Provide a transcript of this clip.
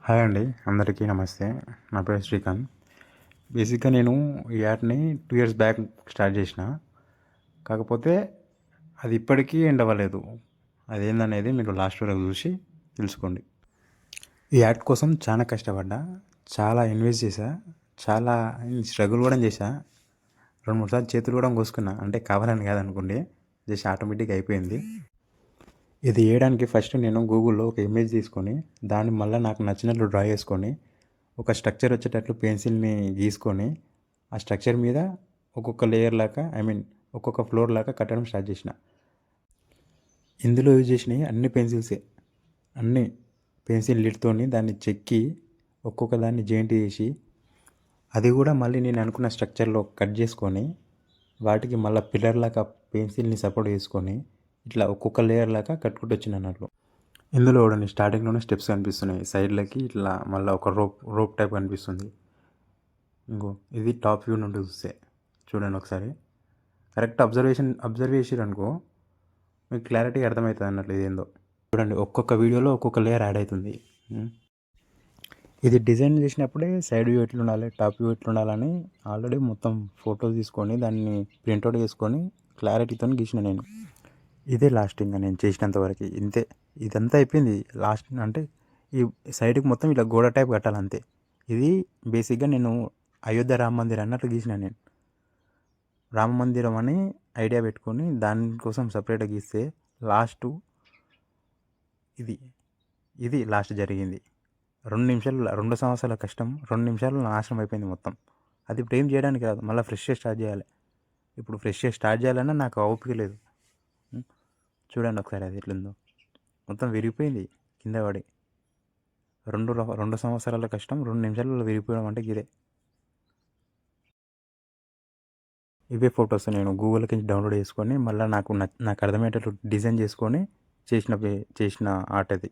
Hi అండి, అందరికీ నమస్తే. నా పేరు శ్రీకాంత్. బేసిక్‌గా నేను ఈ యాడ్‌ని 2 ఇయర్స్ బ్యాక్ స్టార్ట్ చేసిన. కాకపోతే అది ఇప్పటికీ ఎండ్ అవ్వలేదు. అదేందనేది మీరు లాస్ట్ వరకు చూసి తెలుసుకోండి. ఈ యాడ్ కోసం చాలా కష్టపడ్డా, చాలా ఇన్వెస్ట్ చేశా, చాలా స్ట్రగుల్ కూడా చేశా. 2, 3 సార్లు చేతులు కూడా కోసుకున్నా. అంటే కావాలని కాదనుకోండి, జస్ట్ ఆటోమేటిక్‌గా అయిపోయింది. ఇది చేయడానికి ఫస్ట్ నేను గూగుల్‌లో ఒక ఇమేజ్ తీసుకొని, దాన్ని మళ్ళీ నాకు నచ్చినట్లు డ్రా చేసుకొని, ఒక స్ట్రక్చర్ వచ్చేటట్లు పెన్సిల్ని గీసుకొని, ఆ స్ట్రక్చర్ మీద ఒక్కొక్క లేయర్ లాగా ఒక్కొక్క ఫ్లోర్ లాగా కట్టడం స్టార్ట్ చేసిన. ఇందులో యూజ్ చేసినవి అన్ని పెన్సిల్సే. అన్ని పెన్సిల్ లిడ్తోని దాన్ని చెక్కి ఒక్కొక్క దాన్ని జాయింట్ చేసి, అది కూడా మళ్ళీ నేను అనుకున్న స్ట్రక్చర్లో కట్ చేసుకొని, వాటికి మళ్ళీ పిల్లర్ లాగా పెన్సిల్ని సపోర్ట్ చేసుకొని, ఇట్లా ఒక్కొక్క లేయర్ లాగా కట్టుకుంటూ వచ్చిన అన్నట్లు. ఇందులో చూడండి, స్టార్టింగ్లోనే స్టెప్స్ కనిపిస్తున్నాయి సైడ్లకి. ఇట్లా మళ్ళీ ఒక రోప్ టైప్ కనిపిస్తుంది. ఇది టాప్ వ్యూ నుండి చూస్తే చూడండి ఒకసారి. కరెక్ట్ అబ్జర్వ్ చేసిరనుకో మీకు క్లారిటీ అర్థమవుతుంది అన్నట్లు ఇదేందో. చూడండి, ఒక్కొక్క వీడియోలో ఒక్కొక్క లేయర్ యాడ్ అవుతుంది. ఇది డిజైన్ చేసినప్పుడే సైడ్ వ్యూ ఎట్లుండాలి, టాప్ వ్యూ ఎట్లుండాలని ఆల్రెడీ మొత్తం ఫోటోస్ తీసుకొని దాన్ని ప్రింట్అవుట్ చేసుకొని క్లారిటీతో గీసిన నేను. ఇదే లాస్టింగ్ నేను చేసినంత వరకు ఇంతే. ఇదంతా అయిపోయింది. లాస్ట్ అంటే ఈ సైడ్కి మొత్తం ఇట్లా గోడ టైప్ కట్టాలి అంతే. ఇది బేసిక్గా నేను అయోధ్య రామ మందిర్ అన్నట్లు గీసిన నేను. రామ మందిరం అని ఐడియా పెట్టుకొని దానికోసం సపరేట్గా గీస్తే లాస్ట్ ఇది ఇది లాస్ట్ జరిగింది. 2 నిమిషాలు, 2 సంవత్సరాల కష్టం 2 నిమిషాలు నాశనం అయిపోయింది మొత్తం. అది ఇప్పుడు ఏం చేయడానికి రాదు, మళ్ళీ ఫ్రెష్గా స్టార్ట్ చేయాలి. ఇప్పుడు ఫ్రెష్గా స్టార్ట్ చేయాలన్నా నాకు ఓపిక లేదు. చూడండి ఒకసారి అది ఎట్లుందో. మొత్తం విరిగిపోయింది కింద పడి. 2 సంవత్సరాల కష్టం 2 నిమిషాలలో విరిగిపోవడం అంటే ఇదే. ఇవే ఫొటోస్ నేను గూగుల్కి డౌన్లోడ్ చేసుకొని మళ్ళీ నాకు అర్థమయ్యేటట్టు డిజైన్ చేసుకొని చేసిన ఆర్ట్ అది.